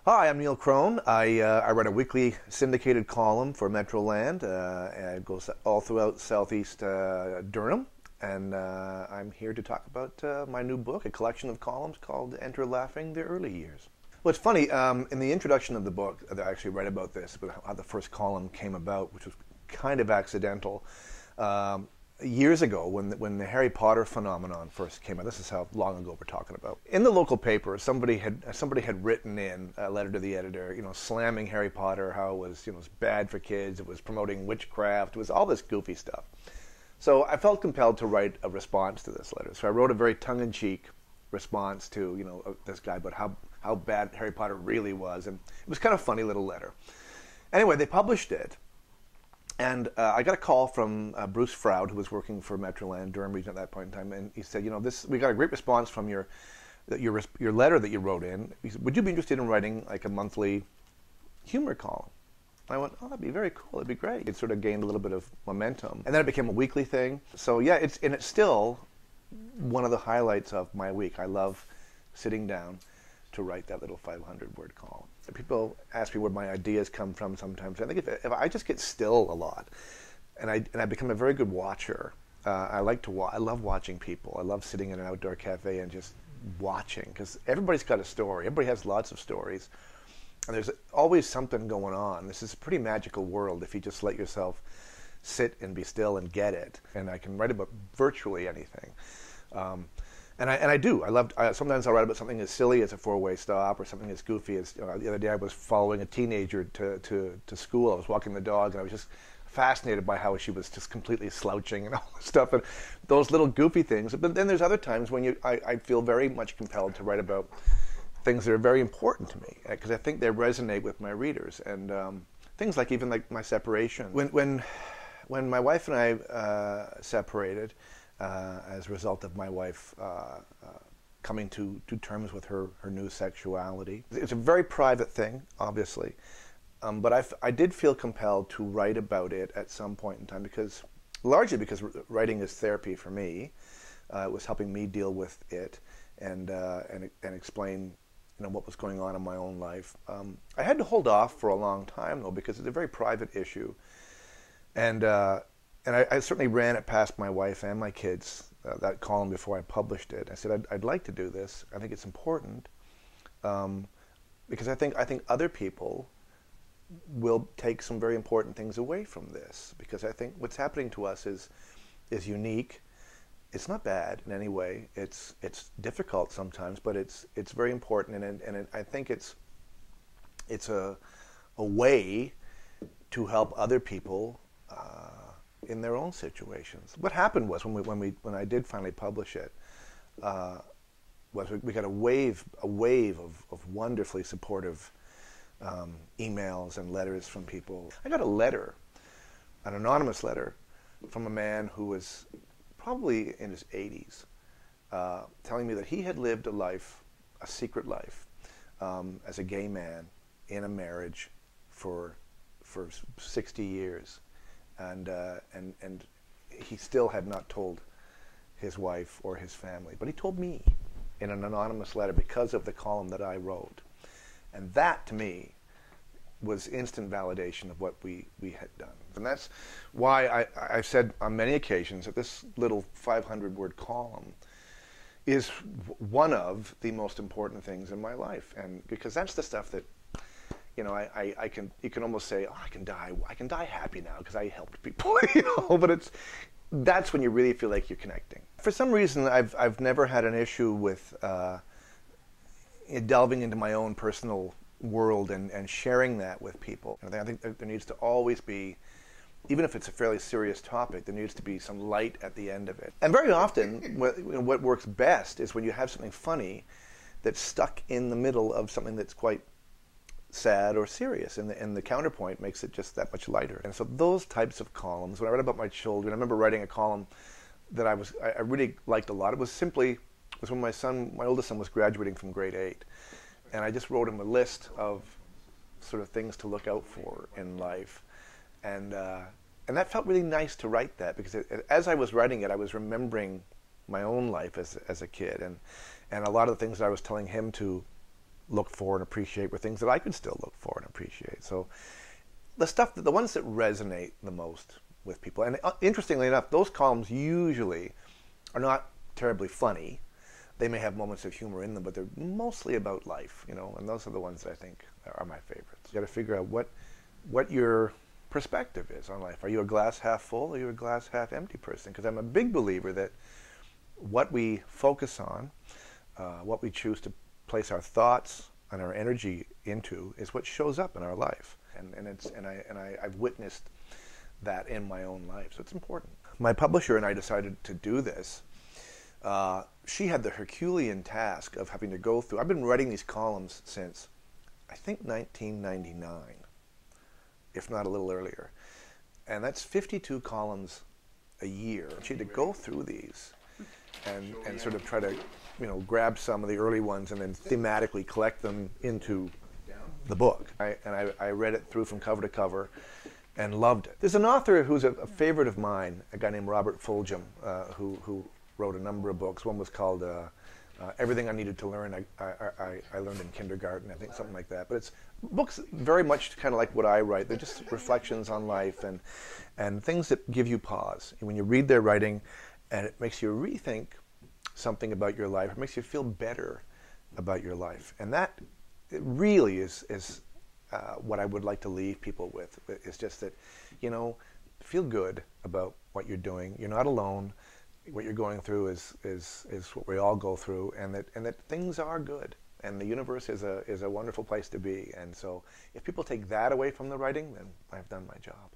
Hi, I'm Neil Crone. I write a weekly syndicated column for Metroland. And it goes all throughout southeast Durham. And I'm here to talk about my new book, a collection of columns called Enter Laughing the Early Years. Well, it's funny, in the introduction of the book, I actually write about this, about how the first column came about, which was kind of accidental. Years ago, when the Harry Potter phenomenon first came out, this is how long ago we're talking about. In the local paper, somebody had written in a letter to the editor, slamming Harry Potter, how it was, it was bad for kids, it was promoting witchcraft, it was all this goofy stuff. So I felt compelled to write a response to this letter. So I wrote a very tongue-in-cheek response to, this guy about how bad Harry Potter really was, and it was kind of a funny little letter. Anyway, they published it. And I got a call from Bruce Froud, who was working for Metroland, Durham region at that point in time, and he said, we got a great response from your letter that you wrote in. He said, would you be interested in writing like a monthly humor column? I went, oh, that'd be very cool. It'd be great. It sort of gained a little bit of momentum, and then it became a weekly thing. So yeah, it's still one of the highlights of my week. I love sitting down to write that little 500-word column. People ask me where my ideas come from sometimes. I think if I just get still a lot, and I become a very good watcher. I love watching people. I love sitting in an outdoor cafe and just watching, because everybody's got a story. Everybody has lots of stories, and there's always something going on. This is a pretty magical world if you just let yourself sit and be still and get it. And I can write about virtually anything. And I do. Sometimes I'll write about something as silly as a four-way stop, or something as goofy as, the other day I was following a teenager to school. I was walking the dog, and I was just fascinated by how she was just completely slouching and all this stuff, and those little goofy things. But then there's other times when I feel very much compelled to write about things that are very important to me, because I think they resonate with my readers. And things like even like my separation. When my wife and I separated, as a result of my wife coming to terms with her new sexuality. It's a very private thing, obviously, but I did feel compelled to write about it at some point in time, largely because writing is therapy for me. It was helping me deal with it and explain what was going on in my own life. I had to hold off for a long time, though, because it's a very private issue. And I certainly ran it past my wife and my kids, that column, before I published it. I said, I'd like to do this. I think it's important, because I think other people will take some very important things away from this, because I think what's happening to us is unique. It's not bad in any way. It's difficult sometimes, but it's very important, and I think it's a way to help other people in their own situations. What happened was when I did finally publish it, was we got a wave of wonderfully supportive emails and letters from people. I got a letter, an anonymous letter, from a man who was probably in his 80s, telling me that he had lived a secret life, as a gay man in a marriage for 60 years. And he still had not told his wife or his family, but he told me in an anonymous letter because of the column that I wrote. And that, to me, was instant validation of what we had done. And that's why I've said on many occasions that this little 500-word column is one of the most important things in my life, and because that's the stuff that you can almost say, oh, I can die happy now because I helped people, but that's when you really feel like you're connecting. For some reason, I've never had an issue with delving into my own personal world and sharing that with people. I think there needs to always be, even if it's a fairly serious topic, there needs to be some light at the end of it. And very often, what works best is when you have something funny that's stuck in the middle of something that's quite sad or serious, and the counterpoint makes it just that much lighter. And so those types of columns, when I read about my children, I remember writing a column that I really liked a lot. It was when my oldest son was graduating from grade 8, and I just wrote him a list of sort of things to look out for in life, and that felt really nice to write that, because as I was writing it, I was remembering my own life as a kid, and a lot of the things that I was telling him to look for and appreciate were things that I could still look for and appreciate. So the ones that resonate the most with people, and interestingly enough, those columns usually are not terribly funny. They may have moments of humor in them, but they're mostly about life, and those are the ones that I think are my favorites. You got to figure out what your perspective is on life. Are you a glass half full, or are you a glass half empty person? Because I'm a big believer that what we focus on, what we choose to place our thoughts and our energy into, is what shows up in our life. I've witnessed that in my own life, so it's important. My publisher and I decided to do this. She had the Herculean task of having to go through. I've been writing these columns since, I think, 1999, if not a little earlier, and that's 52 columns a year. She had to go through these and sort of try to, grab some of the early ones and then thematically collect them into the book. I read it through from cover to cover and loved it. There's an author who's a favorite of mine, a guy named Robert Fulghum, who wrote a number of books. One was called Everything I Needed to Learn I Learned in Kindergarten, I think, something like that. But it's books very much kind of like what I write. They're just reflections on life and things that give you pause. And when you read their writing, and it makes you rethink something about your life, it makes you feel better about your life. And that it really is what I would like to leave people with. It's just that, feel good about what you're doing. You're not alone. What you're going through is what we all go through, and that things are good, and the universe is a wonderful place to be. And so if people take that away from the writing, then I've done my job.